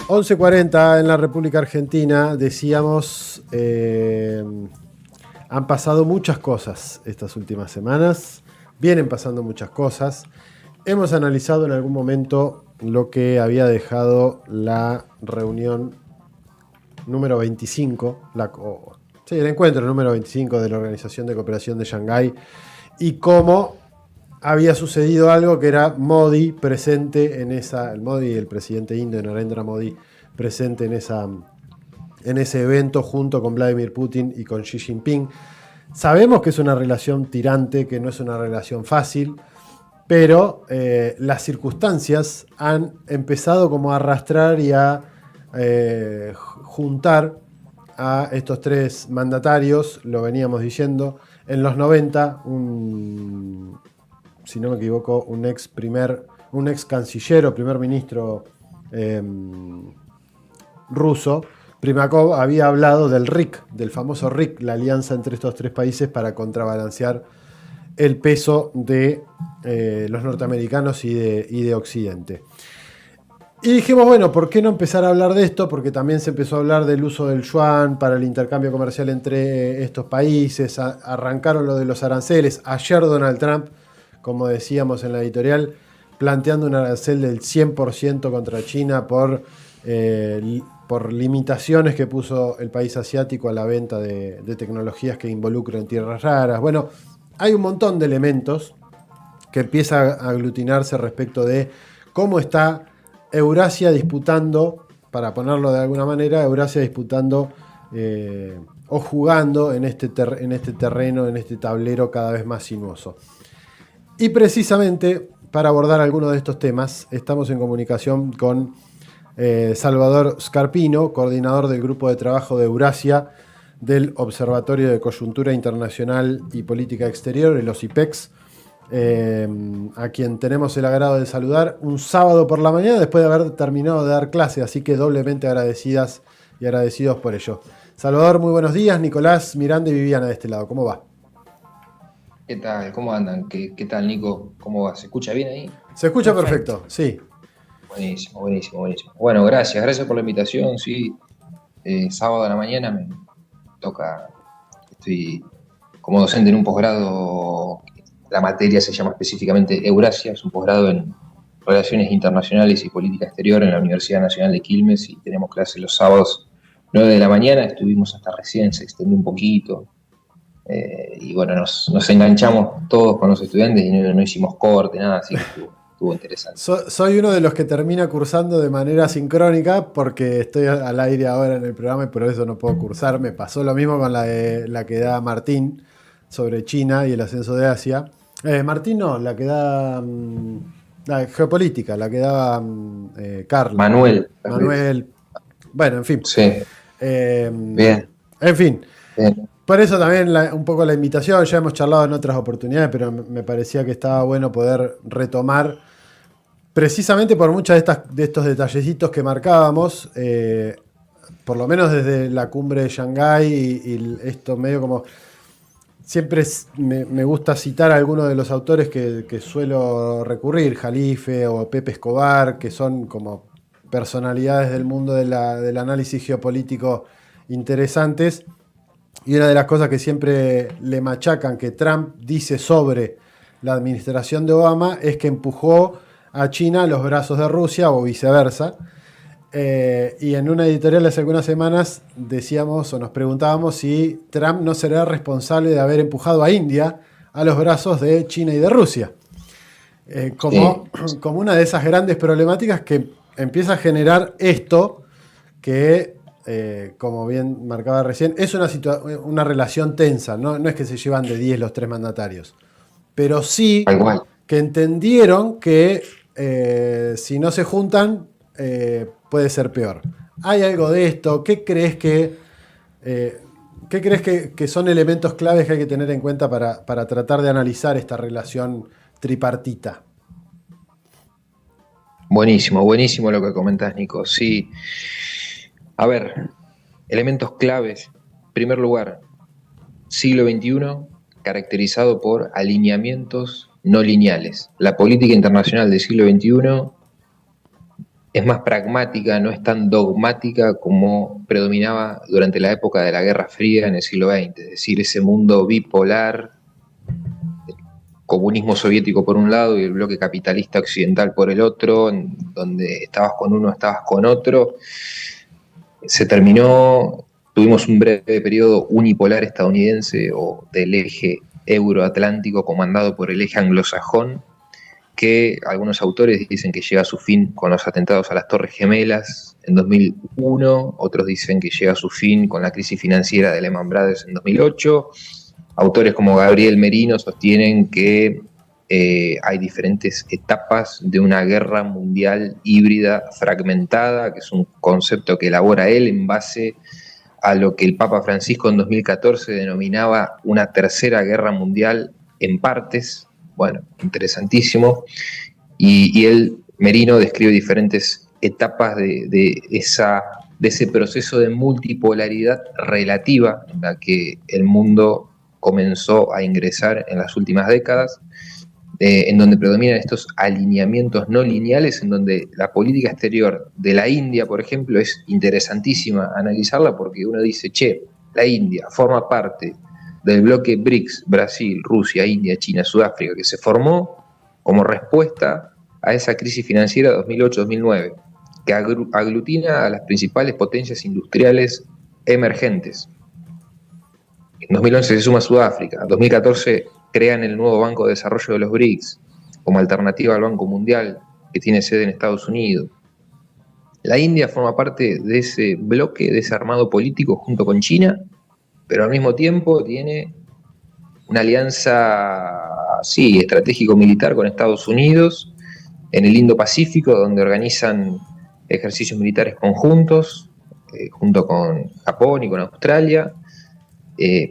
11:40 en la República Argentina. Decíamos, han pasado muchas cosas estas últimas semanas. Vienen pasando muchas cosas. Hemos analizado en algún momento lo que había dejado la reunión número 25, el encuentro número 25 de la Organización de Cooperación de Shanghái, y cómo había sucedido algo que era Modi presente en esa, el Modi, el presidente indio, Narendra Modi, presente en ese evento junto con Vladimir Putin y con Xi Jinping. Sabemos que es una relación tirante, que no es una relación fácil, pero las circunstancias han empezado como a arrastrar y a juntar a estos tres mandatarios, lo veníamos diciendo. En los 90, si no me equivoco, un ex canciller o primer ministro ruso, Primakov, había hablado del RIC, del famoso RIC, la alianza entre estos tres países para contrabalancear el peso de los norteamericanos y de Occidente. Y dijimos, bueno, ¿por qué no empezar a hablar de esto? Porque también se empezó a hablar del uso del yuan para el intercambio comercial entre estos países. Arrancaron lo de los aranceles. Ayer Donald Trump, como decíamos en la editorial, planteando un arancel del 100% contra China por limitaciones que puso el país asiático a la venta de tecnologías que involucran tierras raras. Bueno, hay un montón de elementos que empieza a aglutinarse respecto de cómo está Eurasia disputando, para ponerlo de alguna manera, Eurasia disputando o jugando en este terreno, en este tablero cada vez más sinuoso. Y precisamente para abordar algunos de estos temas, estamos en comunicación con Salvador Scarpino, coordinador del Grupo de Trabajo de Eurasia del Observatorio de Coyuntura Internacional y Política Exterior, el OSIPEX, a quien tenemos el agrado de saludar un sábado por la mañana después de haber terminado de dar clase, así que doblemente agradecidas y agradecidos por ello. Salvador, muy buenos días. Nicolás, Miranda y Viviana de este lado, ¿cómo va? ¿Qué tal? ¿Cómo andan? ¿Qué tal, Nico? ¿Cómo va? ¿Se escucha bien ahí? Se escucha perfecto, sí. Buenísimo, buenísimo, buenísimo. Bueno, gracias por la invitación, sí. Sábado a la mañana me toca, estoy como docente en un posgrado, la materia se llama específicamente Eurasia, es un posgrado en Relaciones Internacionales y Política Exterior en la Universidad Nacional de Quilmes y tenemos clases los sábados 9 de la mañana, estuvimos hasta recién, se extendió un poquito. Y bueno, nos enganchamos todos con los estudiantes y no hicimos corte, nada, así que estuvo interesante. Soy uno de los que termina cursando de manera sincrónica porque estoy al aire ahora en el programa y por eso no puedo cursar. Me pasó lo mismo con la que da Martín sobre China y el ascenso de Asia. Martín no, la que da la de geopolítica, la que daba Carla. Manuel. Bueno, en fin. Sí. Bien. En fin. Bien. Por eso también un poco la invitación, ya hemos charlado en otras oportunidades, pero me parecía que estaba bueno poder retomar, precisamente por muchos de estos detallecitos que marcábamos, por lo menos desde la cumbre de Shanghái y esto medio como... Siempre me gusta citar a algunos de los autores que suelo recurrir, Jalife o Pepe Escobar, que son como personalidades del mundo del análisis geopolítico interesantes. Y una de las cosas que siempre le machacan que Trump dice sobre la administración de Obama es que empujó a China a los brazos de Rusia o viceversa. Y en una editorial hace algunas semanas decíamos o nos preguntábamos si Trump no será responsable de haber empujado a India a los brazos de China y de Rusia. Como una de esas grandes problemáticas que empieza a generar esto que... como bien marcaba recién, es una relación tensa, ¿no? No es que se llevan de 10 los tres mandatarios, pero sí que entendieron que si no se juntan puede ser peor. ¿Hay algo de esto? ¿Qué crees que son elementos claves que hay que tener en cuenta para tratar de analizar esta relación tripartita? Buenísimo, buenísimo lo que comentás, Nico. Sí. A ver, elementos claves. En primer lugar, siglo XXI, caracterizado por alineamientos no lineales. La política internacional del siglo XXI es más pragmática, no es tan dogmática como predominaba durante la época de la Guerra Fría en el siglo XX, es decir, ese mundo bipolar, el comunismo soviético por un lado y el bloque capitalista occidental por el otro, en donde estabas con uno, estabas con otro. Se terminó, tuvimos un breve periodo unipolar estadounidense o del eje euroatlántico comandado por el eje anglosajón, que algunos autores dicen que llega a su fin con los atentados a las Torres Gemelas en 2001, otros dicen que llega a su fin con la crisis financiera de Lehman Brothers en 2008. Autores como Gabriel Merino sostienen que hay diferentes etapas de una guerra mundial híbrida fragmentada, que es un concepto que elabora él en base a lo que el Papa Francisco en 2014 denominaba una tercera guerra mundial en partes. Bueno, interesantísimo. Y él, Merino, describe diferentes etapas de ese proceso de multipolaridad relativa en la que el mundo comenzó a ingresar en las últimas décadas, en donde predominan estos alineamientos no lineales, en donde la política exterior de la India, por ejemplo, es interesantísima analizarla porque uno dice, che, la India forma parte del bloque BRICS, Brasil, Rusia, India, China, Sudáfrica, que se formó como respuesta a esa crisis financiera 2008-2009, que aglutina a las principales potencias industriales emergentes. En 2011 se suma Sudáfrica, en 2014 crean el nuevo Banco de Desarrollo de los BRICS, como alternativa al Banco Mundial, que tiene sede en Estados Unidos. La India forma parte de ese bloque, de ese armado político junto con China, pero al mismo tiempo tiene una alianza, sí, estratégico-militar con Estados Unidos, en el Indo-Pacífico, donde organizan ejercicios militares conjuntos, junto con Japón y con Australia,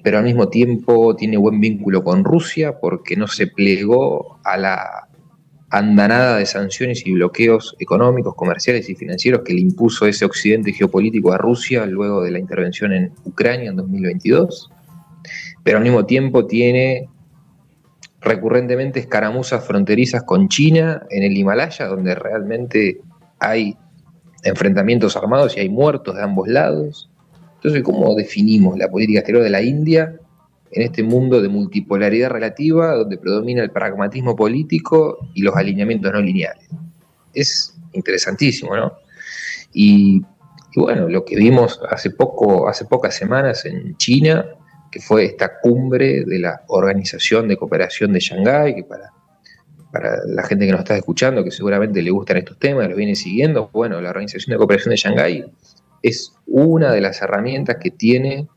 pero al mismo tiempo tiene buen vínculo con Rusia, porque no se plegó a la andanada de sanciones y bloqueos económicos, comerciales y financieros que le impuso ese occidente geopolítico a Rusia luego de la intervención en Ucrania en 2022, pero al mismo tiempo tiene recurrentemente escaramuzas fronterizas con China en el Himalaya, donde realmente hay enfrentamientos armados y hay muertos de ambos lados. Entonces, ¿cómo definimos la política exterior de la India en este mundo de multipolaridad relativa, donde predomina el pragmatismo político y los alineamientos no lineales? Es interesantísimo, ¿no? Y bueno, lo que vimos hace pocas semanas en China, que fue esta cumbre de la Organización de Cooperación de Shanghái, que para la gente que nos está escuchando, que seguramente le gustan estos temas, los viene siguiendo, bueno, la Organización de Cooperación de Shanghái es una de las herramientas que tienen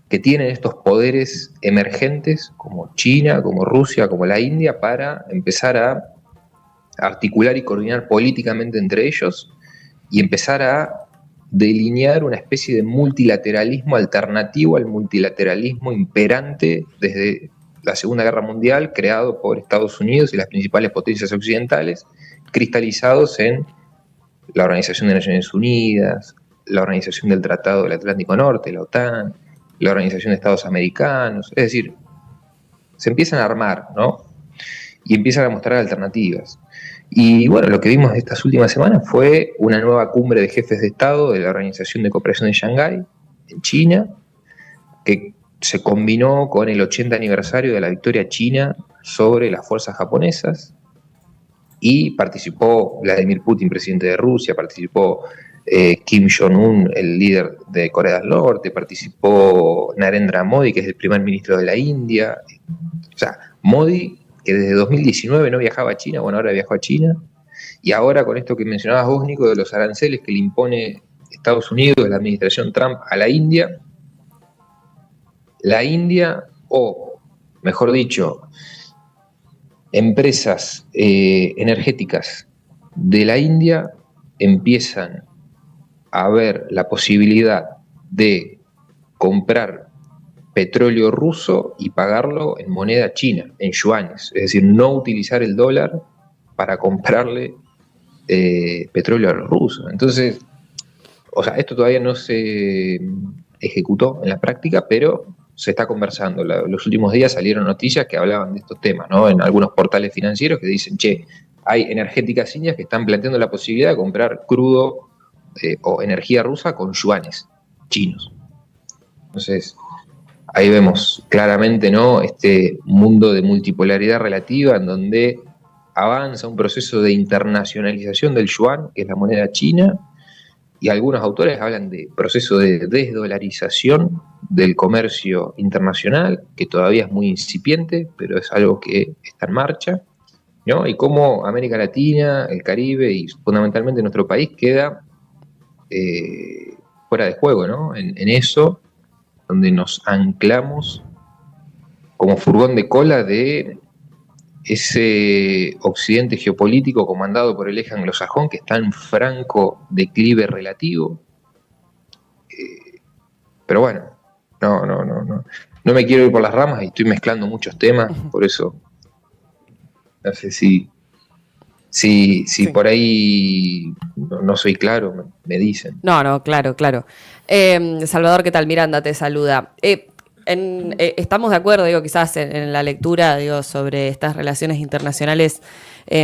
estos poderes emergentes como China, como Rusia, como la India, para empezar a articular y coordinar políticamente entre ellos y empezar a delinear una especie de multilateralismo alternativo al multilateralismo imperante desde la Segunda Guerra Mundial, creado por Estados Unidos y las principales potencias occidentales, cristalizados en la Organización de Naciones Unidas, la Organización del Tratado del Atlántico Norte, la OTAN, la Organización de Estados Americanos. Es decir, se empiezan a armar, ¿no? Y empiezan a mostrar alternativas. Y bueno, lo que vimos estas últimas semanas fue una nueva cumbre de jefes de Estado de la Organización de Cooperación de Shanghái, en China, que se combinó con el 80 aniversario de la victoria china sobre las fuerzas japonesas, y participó Vladimir Putin, presidente de Rusia, participó Kim Jong-un, el líder de Corea del Norte, participó Narendra Modi, que es el primer ministro de la India. O sea, Modi, que desde 2019 no viajaba a China, bueno, ahora viajó a China, y ahora con esto que mencionabas vos, Nico, de los aranceles que le impone Estados Unidos, la administración Trump a la India, o mejor dicho, empresas energéticas de la India empiezan a ver la posibilidad de comprar petróleo ruso y pagarlo en moneda china, en yuanes, es decir, no utilizar el dólar para comprarle petróleo a los rusos. Entonces, o sea, esto todavía no se ejecutó en la práctica, pero se está conversando. Los últimos días salieron noticias que hablaban de estos temas, ¿no? En algunos portales financieros que dicen, che, hay energéticas indias que están planteando la posibilidad de comprar crudo o energía rusa con yuanes chinos. Entonces, ahí vemos claramente, ¿no?, este mundo de multipolaridad relativa en donde avanza un proceso de internacionalización del yuan, que es la moneda china, y algunos autores hablan de proceso de desdolarización del comercio internacional, que todavía es muy incipiente, pero es algo que está en marcha, ¿no? Y cómo América Latina, el Caribe y fundamentalmente nuestro país queda fuera de juego, ¿no? En eso, donde nos anclamos como furgón de cola de ese occidente geopolítico comandado por el eje anglosajón que está en franco declive relativo. Pero bueno, no me quiero ir por las ramas y estoy mezclando muchos temas, por eso no sé si sí. Por ahí no soy claro, me dicen. No, claro. Salvador, ¿qué tal? Miranda te saluda. Estamos de acuerdo, digo, quizás en la lectura, digo, sobre estas relaciones internacionales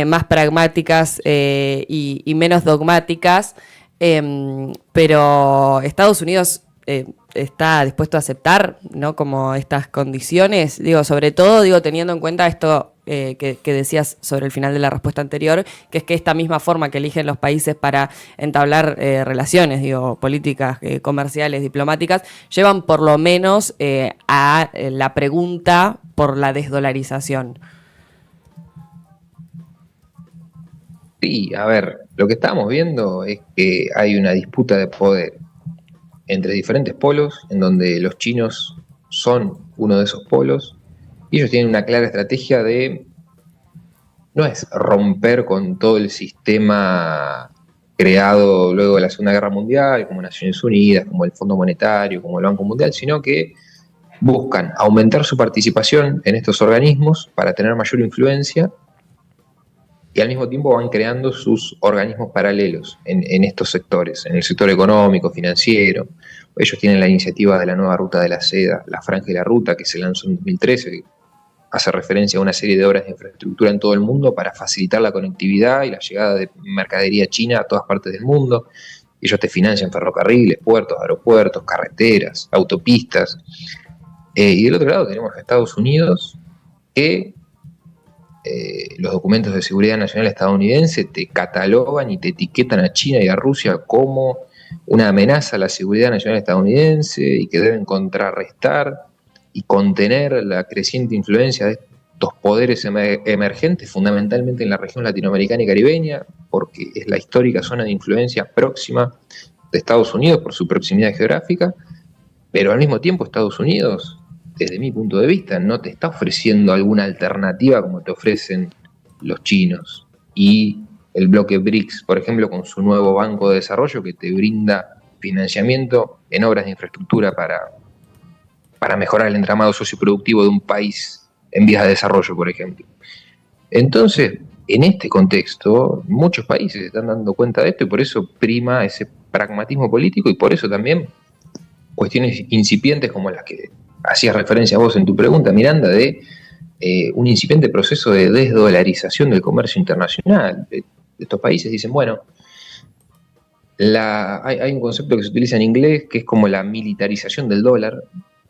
más pragmáticas y menos dogmáticas, pero Estados Unidos está dispuesto a aceptar, ¿no?, como estas condiciones, digo, sobre todo, digo, teniendo en cuenta esto que decías sobre el final de la respuesta anterior, que es que esta misma forma que eligen los países para entablar relaciones, digo, políticas, comerciales, diplomáticas, llevan por lo menos a la pregunta por la desdolarización. Sí, a ver, lo que estamos viendo es que hay una disputa de poder entre diferentes polos, en donde los chinos son uno de esos polos, y ellos tienen una clara estrategia de, no es romper con todo el sistema creado luego de la Segunda Guerra Mundial, como Naciones Unidas, como el Fondo Monetario, como el Banco Mundial, sino que buscan aumentar su participación en estos organismos para tener mayor influencia, y al mismo tiempo van creando sus organismos paralelos en estos sectores, en el sector económico, financiero. Ellos tienen la iniciativa de la nueva ruta de la seda, la Franja de la Ruta, que se lanzó en 2013, que hace referencia a una serie de obras de infraestructura en todo el mundo para facilitar la conectividad y la llegada de mercadería china a todas partes del mundo. Ellos te financian ferrocarriles, puertos, aeropuertos, carreteras, autopistas. Y del otro lado tenemos a Estados Unidos, que los documentos de seguridad nacional estadounidense te catalogan y te etiquetan a China y a Rusia como una amenaza a la seguridad nacional estadounidense y que deben contrarrestar y contener la creciente influencia de estos poderes emergentes, fundamentalmente en la región latinoamericana y caribeña, porque es la histórica zona de influencia próxima de Estados Unidos por su proximidad geográfica, pero al mismo tiempo Estados Unidos, desde mi punto de vista, no te está ofreciendo alguna alternativa como te ofrecen los chinos y el bloque BRICS, por ejemplo, con su nuevo banco de desarrollo que te brinda financiamiento en obras de infraestructura para mejorar el entramado socioproductivo de un país en vías de desarrollo, por ejemplo. Entonces, en este contexto, muchos países se están dando cuenta de esto y por eso prima ese pragmatismo político y por eso también cuestiones incipientes como las que hacías referencia a vos en tu pregunta, Miranda, de un incipiente proceso de desdolarización del comercio internacional. Estos países dicen, bueno, hay un concepto que se utiliza en inglés que es como la militarización del dólar,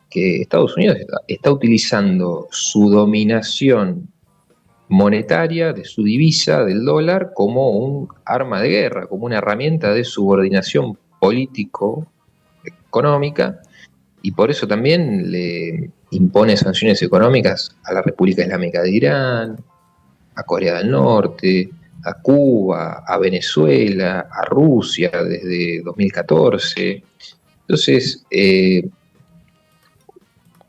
que Estados Unidos está utilizando su dominación monetaria de su divisa, del dólar, como un arma de guerra, como una herramienta de subordinación político-económica, y por eso también le impone sanciones económicas a la República Islámica de Irán, a Corea del Norte, a Cuba, a Venezuela, a Rusia desde 2014. Entonces,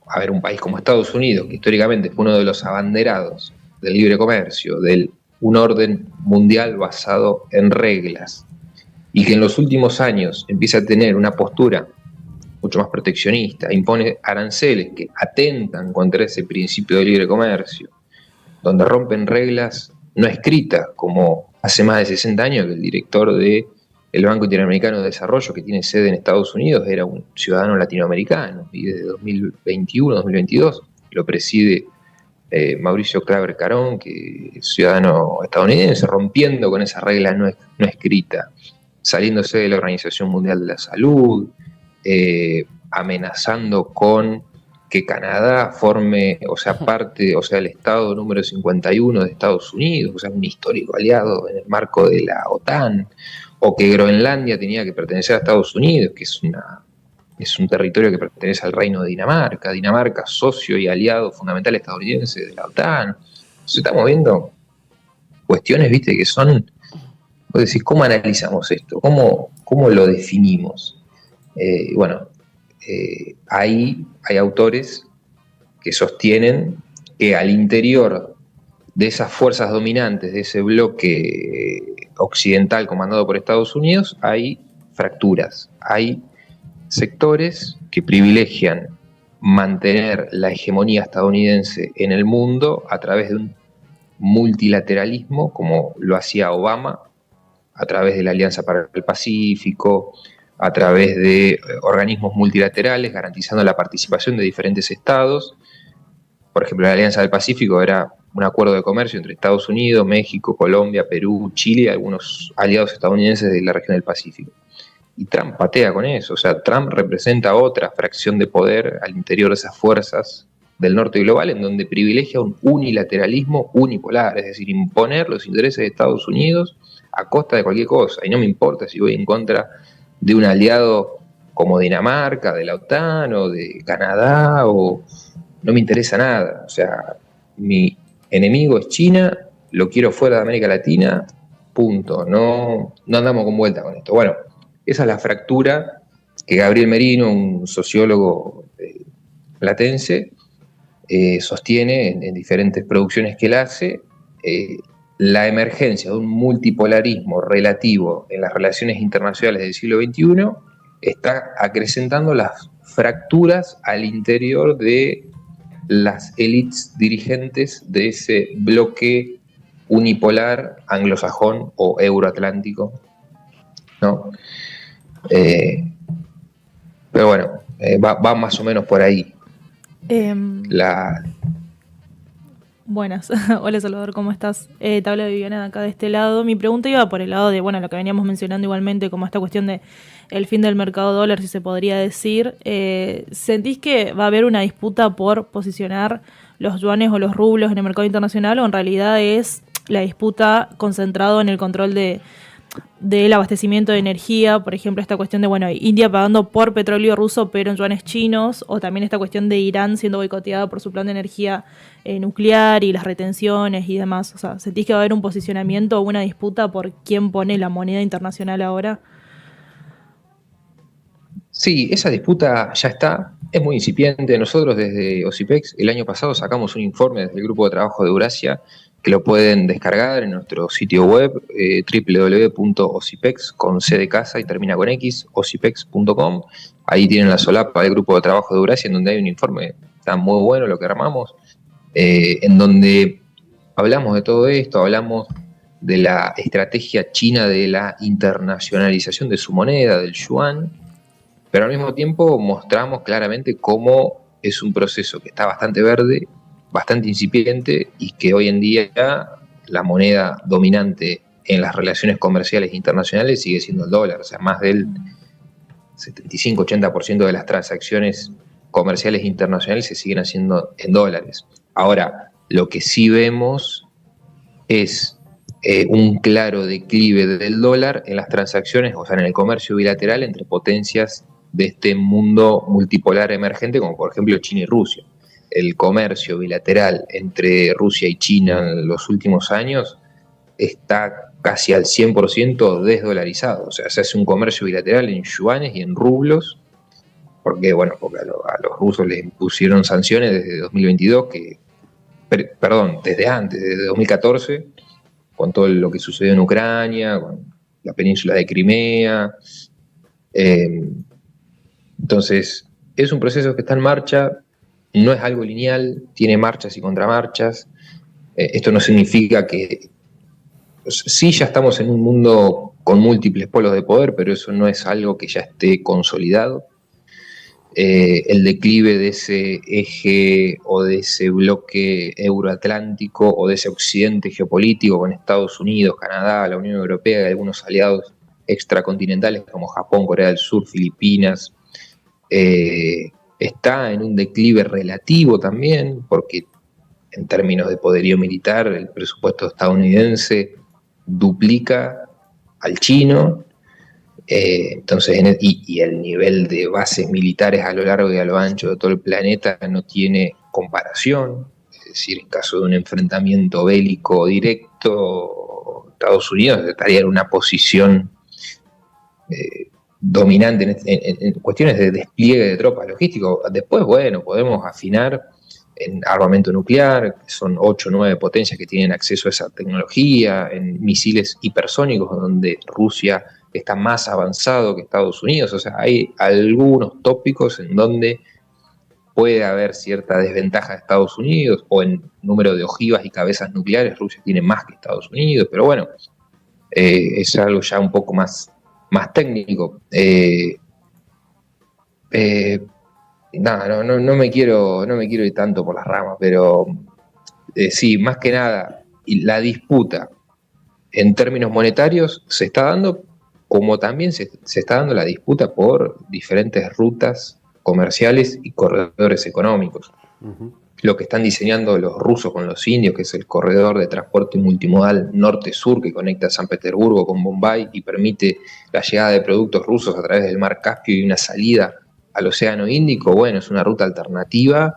a ver, un país como Estados Unidos, que históricamente fue uno de los abanderados del libre comercio, de un orden mundial basado en reglas, y que en los últimos años empieza a tener una postura mucho más proteccionista, impone aranceles que atentan contra ese principio de libre comercio, donde rompen reglas no escritas, como hace más de 60 años que el director del Banco Interamericano de Desarrollo, que tiene sede en Estados Unidos, era un ciudadano latinoamericano, y desde 2021-2022 lo preside Mauricio Claver Carón, que es ciudadano estadounidense, rompiendo con esa regla no escrita, saliéndose de la Organización Mundial de la Salud, amenazando con que Canadá forme, o sea, parte, o sea, el estado número 51 de Estados Unidos, o sea, un histórico aliado en el marco de la OTAN, o que Groenlandia tenía que pertenecer a Estados Unidos, que es un territorio que pertenece al Reino de Dinamarca, Dinamarca socio y aliado fundamental estadounidense de la OTAN. Entonces estamos viendo cuestiones, viste, que son, vos decís, ¿cómo analizamos esto? ¿Cómo lo definimos? Hay autores que sostienen que al interior de esas fuerzas dominantes, de ese bloque occidental comandado por Estados Unidos, hay fracturas, hay sectores que privilegian mantener la hegemonía estadounidense en el mundo a través de un multilateralismo, como lo hacía Obama, a través de la Alianza para el Pacífico, a través de organismos multilaterales, garantizando la participación de diferentes estados. Por ejemplo, la Alianza del Pacífico era un acuerdo de comercio entre Estados Unidos, México, Colombia, Perú, Chile y algunos aliados estadounidenses de la región del Pacífico. Y Trump patea con eso, o sea, Trump representa otra fracción de poder al interior de esas fuerzas del norte global, en donde privilegia un unilateralismo unipolar, es decir, imponer los intereses de Estados Unidos a costa de cualquier cosa, y no me importa si voy en contra de un aliado como Dinamarca, de la OTAN o de Canadá, o no me interesa nada, o sea, mi enemigo es China, lo quiero fuera de América Latina, punto, no andamos con vuelta con esto. Bueno, esa es la fractura que Gabriel Merino, un sociólogo platense, sostiene en diferentes producciones que él hace. La emergencia de un multipolarismo relativo en las relaciones internacionales del siglo XXI está acrecentando las fracturas al interior de las élites dirigentes de ese bloque unipolar anglosajón o euroatlántico, ¿no? Pero bueno, va más o menos por ahí. Buenas, hola Salvador, ¿cómo estás? Te habla Viviana de acá de este lado. Mi pregunta iba por el lado de, lo que veníamos mencionando igualmente, como esta cuestión de el fin del mercado dólar, si se podría decir. ¿Sentís que va a haber una disputa por posicionar los yuanes o los rublos en el mercado internacional, o en realidad es la disputa concentrado en el control del abastecimiento de energía? Por ejemplo, esta cuestión de, India pagando por petróleo ruso pero en yuanes chinos, o también esta cuestión de Irán siendo boicoteada por su plan de energía nuclear y las retenciones y demás. O sea, ¿sentís que va a haber un posicionamiento o una disputa por quién pone la moneda internacional ahora? Sí, esa disputa ya está, es muy incipiente. Nosotros desde OSIPEX el año pasado sacamos un informe desde el grupo de trabajo de Eurasia, que lo pueden descargar en nuestro sitio web, www.osipex, con C de casa y termina con X, osipex.com. Ahí tienen la solapa del grupo de trabajo de Eurasia, en donde hay un informe, está muy bueno lo que armamos, en donde hablamos de todo esto, hablamos de la estrategia china de la internacionalización de su moneda, del yuan, pero al mismo tiempo mostramos claramente cómo es un proceso que está bastante verde, bastante incipiente, y que hoy en día la moneda dominante en las relaciones comerciales internacionales sigue siendo el dólar. O sea, más del 75-80% de las transacciones comerciales internacionales se siguen haciendo en dólares. Ahora, lo que sí vemos es un claro declive del dólar en las transacciones, o sea, en el comercio bilateral entre potencias de este mundo multipolar emergente, como por ejemplo China y Rusia. El comercio bilateral entre Rusia y China en los últimos años está casi al 100% desdolarizado. O sea, se hace un comercio bilateral en yuanes y en rublos, porque a los rusos les impusieron sanciones desde 2022, desde antes, desde 2014, con todo lo que sucedió en Ucrania, con la península de Crimea. Entonces, es un proceso que está en marcha. No es algo lineal, tiene marchas y contramarchas. Esto no significa que... Sí, ya estamos en un mundo con múltiples polos de poder, pero eso no es algo que ya esté consolidado. el declive de ese eje o de ese bloque euroatlántico o de ese occidente geopolítico con Estados Unidos, Canadá, la Unión Europea y algunos aliados extracontinentales como Japón, Corea del Sur, Filipinas, está en un declive relativo también, porque en términos de poderío militar el presupuesto estadounidense duplica al chino. Entonces, y el nivel de bases militares a lo largo y a lo ancho de todo el planeta no tiene comparación. Es decir, en caso de un enfrentamiento bélico directo, Estados Unidos estaría en una posición dominante en cuestiones de despliegue de tropas logísticos. Después, bueno, podemos afinar en armamento nuclear, que son 8 o 9 potencias que tienen acceso a esa tecnología, en misiles hipersónicos, donde Rusia está más avanzado que Estados Unidos. O sea, hay algunos tópicos en donde puede haber cierta desventaja de Estados Unidos, o en número de ojivas y cabezas nucleares Rusia tiene más que Estados Unidos, pero bueno, es algo ya un poco más técnico. No me quiero ir tanto por las ramas, pero sí, más que nada, la disputa en términos monetarios se está dando, como también se está dando la disputa por diferentes rutas comerciales y corredores económicos. Uh-huh. Lo que están diseñando los rusos con los indios, que es el corredor de transporte multimodal norte-sur que conecta San Petersburgo con Bombay y permite la llegada de productos rusos a través del mar Caspio y una salida al Océano Índico. Bueno, es una ruta alternativa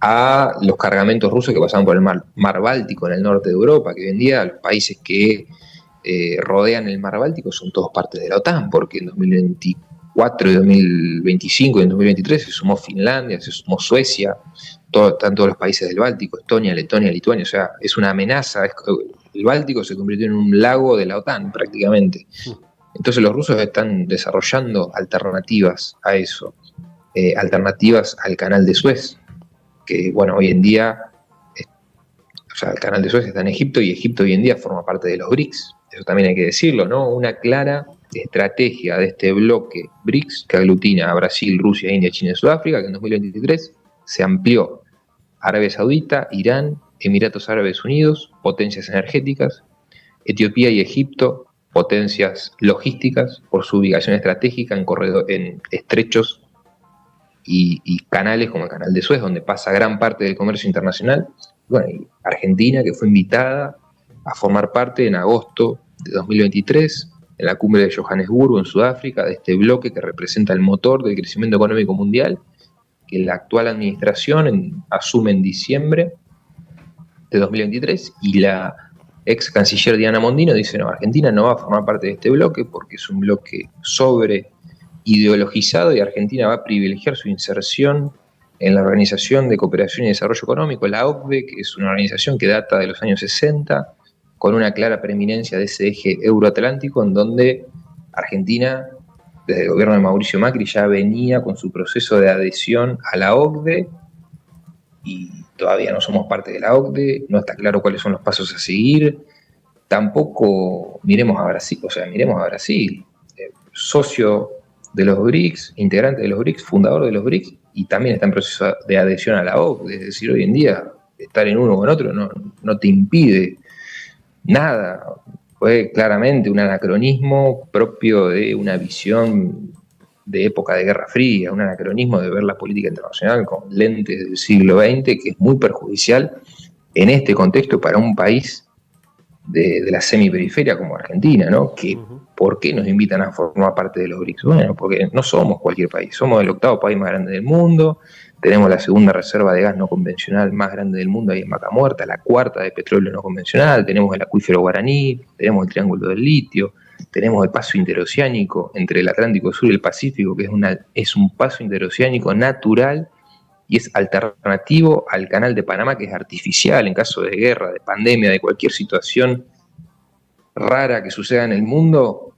a los cargamentos rusos que pasaban por el mar Báltico en el norte de Europa, que hoy en día los países que rodean el mar Báltico son todos parte de la OTAN, porque en 2024 y 2025 y en 2023 se sumó Finlandia, se sumó Suecia, están todos los países del Báltico, Estonia, Letonia, Lituania. O sea, es una amenaza. El Báltico se convirtió en un lago de la OTAN prácticamente. Entonces los rusos están desarrollando alternativas a eso, alternativas al canal de Suez, que bueno, hoy en día, o sea, el canal de Suez está en Egipto y Egipto hoy en día forma parte de los BRICS. Eso también hay que decirlo, ¿no? Una clara estrategia de este bloque BRICS que aglutina a Brasil, Rusia, India, China y Sudáfrica, que en 2023 se amplió Arabia Saudita, Irán, Emiratos Árabes Unidos, potencias energéticas, Etiopía y Egipto, potencias logísticas por su ubicación estratégica en estrechos y canales como el canal de Suez, donde pasa gran parte del comercio internacional. Bueno, y Argentina, que fue invitada a formar parte en agosto de 2023 en la cumbre de Johannesburgo, en Sudáfrica, de este bloque que representa el motor del crecimiento económico mundial, que la actual administración asume en diciembre de 2023, y la ex canciller Diana Mondino dice: no, Argentina no va a formar parte de este bloque porque es un bloque sobre ideologizado y Argentina va a privilegiar su inserción en la Organización de Cooperación y Desarrollo Económico, la OCDE, que es una organización que data de los años 60, con una clara preeminencia de ese eje euroatlántico, en donde Argentina, desde el gobierno de Mauricio Macri, ya venía con su proceso de adhesión a la OCDE, y todavía no somos parte de la OCDE, no está claro cuáles son los pasos a seguir. Tampoco miremos a Brasil, socio de los BRICS, integrante de los BRICS, fundador de los BRICS, y también está en proceso de adhesión a la OCDE. Es decir, hoy en día estar en uno o en otro no te impide nada. Fue claramente un anacronismo propio de una visión de época de Guerra Fría, un anacronismo de ver la política internacional con lentes del siglo XX, que es muy perjudicial en este contexto para un país de la semiperiferia como Argentina, ¿no? Que, ¿por qué nos invitan a formar parte de los BRICS? Bueno, porque no somos cualquier país, somos el 8º país más grande del mundo, tenemos la segunda reserva de gas no convencional más grande del mundo ahí en Vaca Muerta, la 4ª de petróleo no convencional, tenemos el acuífero guaraní, tenemos el triángulo del litio, tenemos el paso interoceánico entre el Atlántico Sur y el Pacífico, que es un paso interoceánico natural y es alternativo al canal de Panamá, que es artificial en caso de guerra, de pandemia, de cualquier situación rara que suceda en el mundo.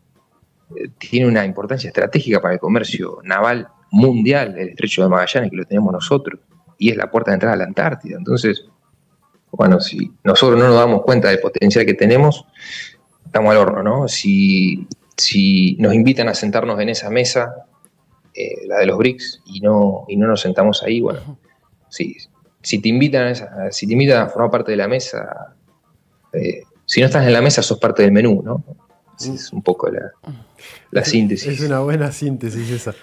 Tiene una importancia estratégica para el comercio naval mundial, el estrecho de Magallanes, que lo tenemos nosotros, y es la puerta de entrada a la Antártida. Entonces, bueno, si nosotros no nos damos cuenta del potencial que tenemos, estamos al horno, ¿no? Si nos invitan a sentarnos en esa mesa la de los BRICS, y no nos sentamos ahí, bueno, sí, si te invitan a formar parte de la mesa, si no estás en la mesa sos parte del menú, ¿no? Esa es un poco la síntesis. Es una buena síntesis esa.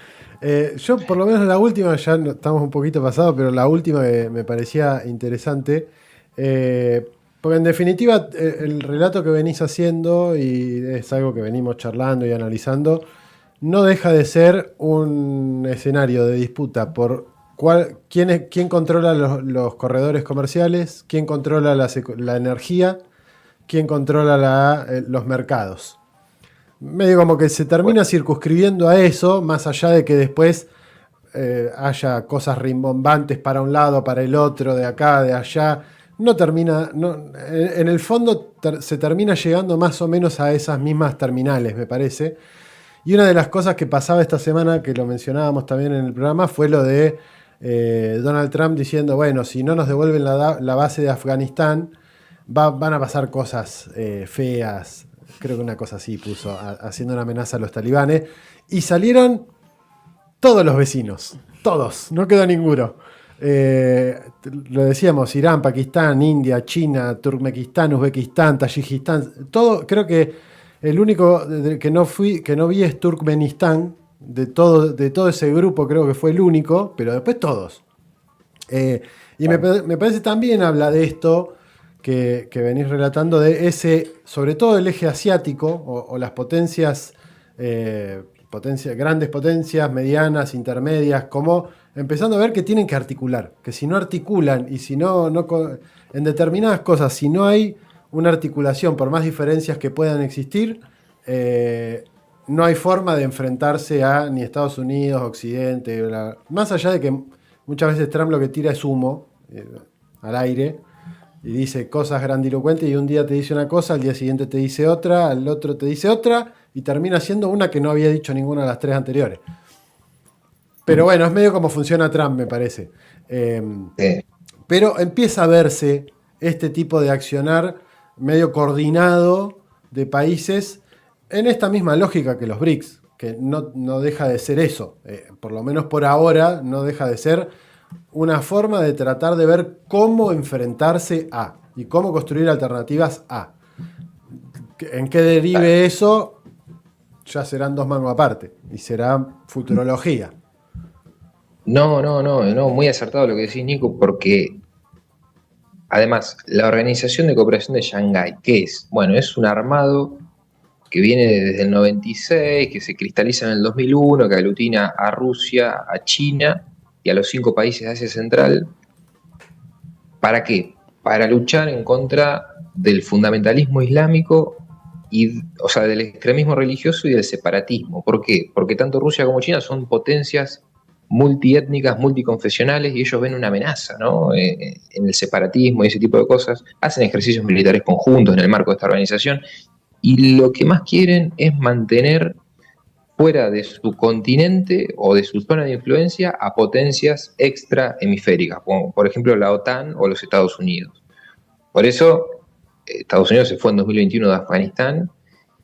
Yo por lo menos la última, ya estamos un poquito pasados, pero la última que me parecía interesante, porque en definitiva el relato que venís haciendo, y es algo que venimos charlando y analizando, no deja de ser un escenario de disputa por quién controla los corredores comerciales, quién controla la energía, quién controla los mercados. Medio como que se termina circunscribiendo a eso, más allá de que después haya cosas rimbombantes para un lado, para el otro, de acá, de allá. En el fondo se termina llegando más o menos a esas mismas terminales, me parece. Y una de las cosas que pasaba esta semana, que lo mencionábamos también en el programa, fue lo de Donald Trump diciendo, bueno, si no nos devuelven la base de Afganistán, van a pasar cosas feas. Creo que una cosa así puso, haciendo una amenaza a los talibanes. Y salieron todos los vecinos, todos, no quedó ninguno. Lo decíamos, Irán, Pakistán, India, China, Turkmenistán, Uzbekistán, Tayikistán, todo. Creo que el único que no vi es Turkmenistán, de todo ese grupo creo que fue el único, pero después todos. Y me parece también habla de esto que venís relatando, de ese, sobre todo el eje asiático o las potencias, grandes potencias, medianas, intermedias, como empezando a ver que tienen que articular, que si no articulan y si no en determinadas cosas, si no hay una articulación, por más diferencias que puedan existir, no hay forma de enfrentarse a ni Estados Unidos, Occidente, más allá de que muchas veces Trump lo que tira es humo al aire y dice cosas grandilocuentes, y un día te dice una cosa, al día siguiente te dice otra, al otro te dice otra, y termina siendo una que no había dicho ninguna de las tres anteriores. Pero bueno, es medio como funciona Trump, me parece. Pero empieza a verse este tipo de accionar medio coordinado de países en esta misma lógica que los BRICS, que no deja de ser eso, por lo menos por ahora no deja de ser una forma de tratar de ver cómo enfrentarse a y cómo construir alternativas a. En qué derive eso ya serán dos mangos aparte y será futurología. No, muy acertado lo que decís, Nico, porque además la Organización de Cooperación de Shanghái, ¿qué es? Bueno, es un armado que viene desde el 96, que se cristaliza en el 2001, que aglutina a Rusia, a China y a los 5 países de Asia Central. ¿Para qué? Para luchar en contra del fundamentalismo islámico o sea, del extremismo religioso y del separatismo. ¿Por qué? Porque tanto Rusia como China son potencias multiétnicas, multiconfesionales, y ellos ven una amenaza, ¿no? En el separatismo y ese tipo de cosas. Hacen ejercicios militares conjuntos en el marco de esta organización, y lo que más quieren es mantener fuera de su continente o de su zona de influencia a potencias extra hemisféricas, como por ejemplo la OTAN o los Estados Unidos. Por eso Estados Unidos se fue en 2021 de Afganistán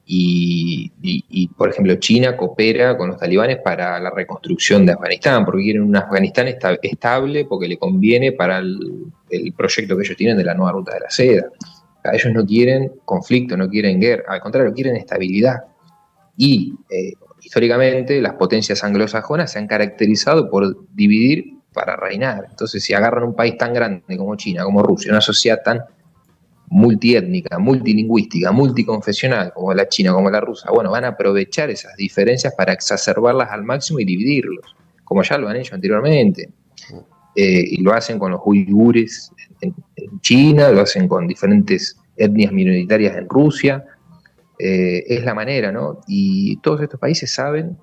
y por ejemplo China coopera con los talibanes para la reconstrucción de Afganistán, porque quieren un Afganistán estable, porque le conviene para el proyecto que ellos tienen de la nueva ruta de la seda. O sea, ellos no quieren conflicto, no quieren guerra, al contrario, quieren estabilidad. Y históricamente las potencias anglosajonas se han caracterizado por dividir para reinar. Entonces, si agarran un país tan grande como China, como Rusia, una sociedad tan multiétnica, multilingüística, multiconfesional como la china, como la rusa, bueno, van a aprovechar esas diferencias para exacerbarlas al máximo y dividirlos, como ya lo han hecho anteriormente. Y lo hacen con los uigures en China, lo hacen con diferentes etnias minoritarias en Rusia. Es la manera, ¿no? Y todos estos países saben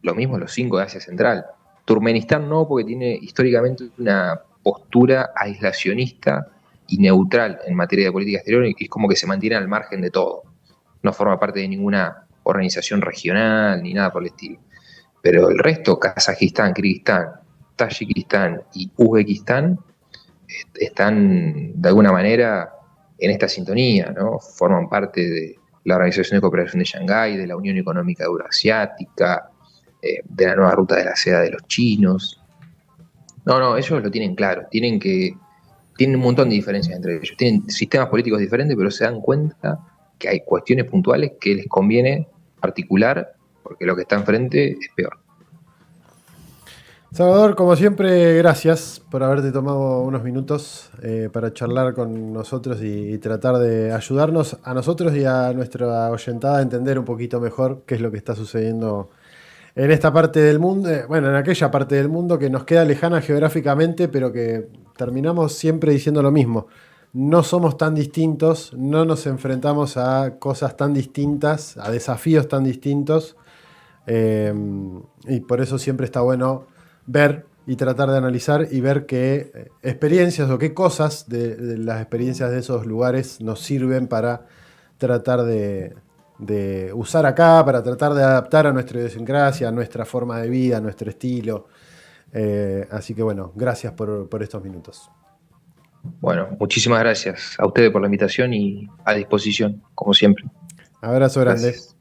lo mismo, los 5 de Asia Central. Turkmenistán no, porque tiene históricamente una postura aislacionista y neutral en materia de política exterior, y es como que se mantiene al margen de todo. No forma parte de ninguna organización regional ni nada por el estilo. Pero el resto, Kazajistán, Kirguistán, Tayikistán y Uzbekistán, están de alguna manera en esta sintonía, ¿no? Forman parte de la Organización de Cooperación de Shanghái, de la Unión Económica Euroasiática, de la nueva ruta de la seda de los chinos. No, ellos lo tienen claro. Tienen un montón de diferencias entre ellos. Tienen sistemas políticos diferentes, pero se dan cuenta que hay cuestiones puntuales que les conviene articular, porque lo que está enfrente es peor. Salvador, como siempre, gracias por haberte tomado unos minutos para charlar con nosotros y tratar de ayudarnos a nosotros y a nuestra oyentada a entender un poquito mejor qué es lo que está sucediendo en esta parte del mundo, bueno, en aquella parte del mundo que nos queda lejana geográficamente, pero que terminamos siempre diciendo lo mismo. No somos tan distintos, no nos enfrentamos a cosas tan distintas, a desafíos tan distintos, y por eso siempre está bueno ver y tratar de analizar y ver qué experiencias o qué cosas de las experiencias de esos lugares nos sirven para tratar de usar acá, para tratar de adaptar a nuestra idiosincrasia, a nuestra forma de vida, a nuestro estilo. Así que bueno, gracias por estos minutos. Bueno, muchísimas gracias a ustedes por la invitación y a disposición, como siempre. Abrazo grande. Gracias.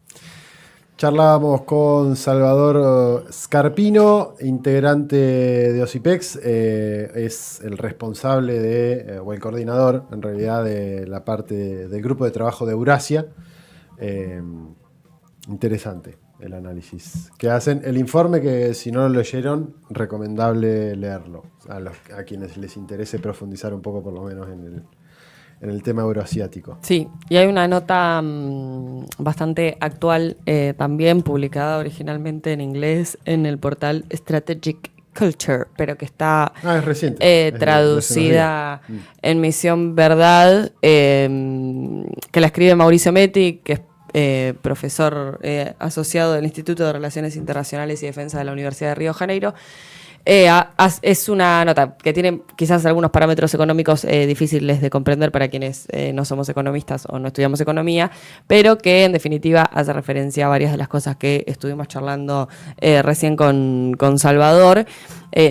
Charlábamos con Salvador Scarpino, integrante de OSIPEX, es el responsable o el coordinador, en realidad, de la parte del grupo de trabajo de Eurasia. Interesante el análisis que hacen. El informe, que si no lo leyeron, recomendable leerlo, a quienes les interese profundizar un poco, por lo menos, en el tema euroasiático. Sí, y hay una nota bastante actual, también publicada originalmente en inglés en el portal Strategic Culture, pero que está es reciente, traducida en Misión Verdad, que la escribe Mauricio Metti, que es profesor asociado del Instituto de Relaciones Internacionales y Defensa de la Universidad de Río de Janeiro. Es una nota que tiene quizás algunos parámetros económicos difíciles de comprender para quienes no somos economistas o no estudiamos economía, pero que en definitiva hace referencia a varias de las cosas que estuvimos charlando recién con Salvador,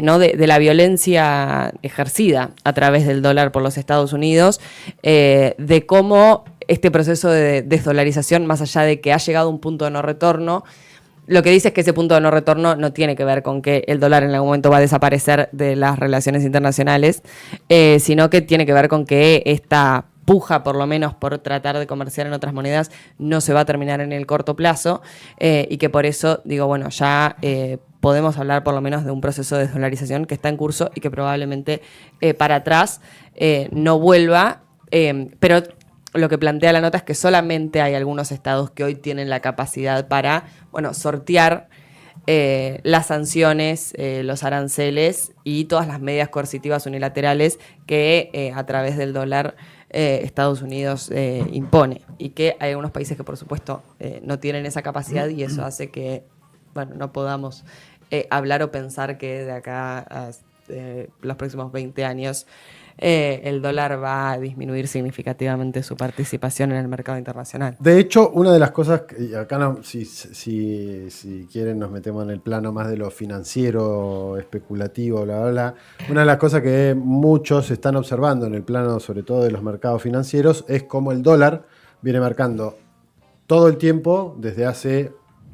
¿no? de la violencia ejercida a través del dólar por los Estados Unidos, de cómo este proceso de desdolarización, más allá de que ha llegado a un punto de no retorno, lo que dice es que ese punto de no retorno no tiene que ver con que el dólar en algún momento va a desaparecer de las relaciones internacionales, sino que tiene que ver con que esta puja, por lo menos por tratar de comerciar en otras monedas, no se va a terminar en el corto plazo, y que por eso, digo, bueno, ya podemos hablar por lo menos de un proceso de desdolarización que está en curso y que probablemente para atrás no vuelva, pero lo que plantea la nota es que solamente hay algunos estados que hoy tienen la capacidad para, bueno, sortear las sanciones, los aranceles y todas las medidas coercitivas unilaterales que a través del dólar Estados Unidos impone. Y que hay algunos países que, por supuesto, no tienen esa capacidad, y eso hace que, bueno, no podamos hablar o pensar que de acá a los próximos 20 años el dólar va a disminuir significativamente su participación en el mercado internacional. De hecho, una de las cosas, y acá no, si quieren nos metemos en el plano más de lo financiero, especulativo, bla, bla, bla. Una de las cosas que muchos están observando en el plano, sobre todo de los mercados financieros, es cómo el dólar viene marcando todo el tiempo, desde hace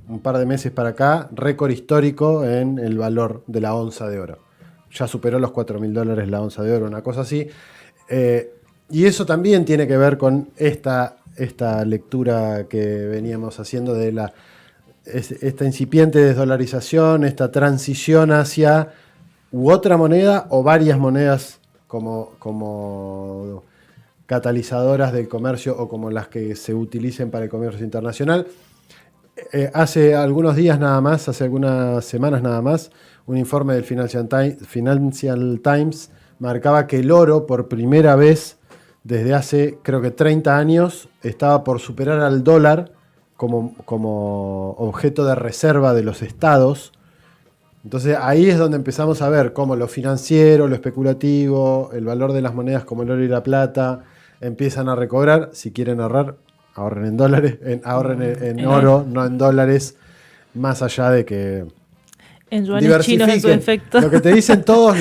un par de meses para acá, récord histórico en el valor de la onza de oro. Ya superó los $4.000 la onza de oro, una cosa así. Y eso también tiene que ver con esta lectura que veníamos haciendo de esta incipiente desdolarización, esta transición hacia otra moneda o varias monedas como catalizadoras del comercio o como las que se utilicen para el comercio internacional. Hace algunos días nada más, hace algunas semanas nada más, un informe del Financial Times marcaba que el oro, por primera vez desde hace, creo que 30 años, estaba por superar al dólar como objeto de reserva de los estados. Entonces ahí es donde empezamos a ver cómo lo financiero, lo especulativo, el valor de las monedas como el oro y la plata empiezan a recobrar. Si quieren ahorrar, ahorren en dólares, ahorren en oro, no en dólares, más allá de que en yuanes chinos en su efecto. Lo que te dicen todos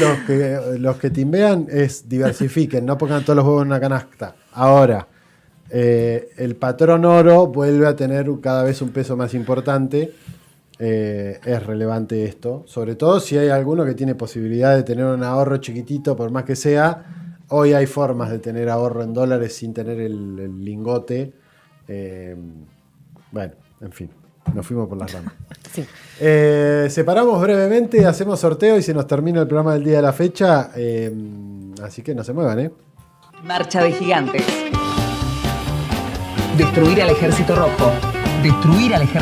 los que timbean es diversifiquen, no pongan todos los huevos en una canasta. Ahora, el patrón oro vuelve a tener cada vez un peso más importante, es relevante esto. Sobre todo si hay alguno que tiene posibilidad de tener un ahorro chiquitito, por más que sea. Hoy hay formas de tener ahorro en dólares sin tener el lingote. Bueno, en fin, nos fuimos por las ramas. Sí. Separamos brevemente, hacemos sorteo y se nos termina el programa del día de la fecha. Así que no se muevan, Marcha de gigantes. Destruir al ejército rojo. Destruir al ejército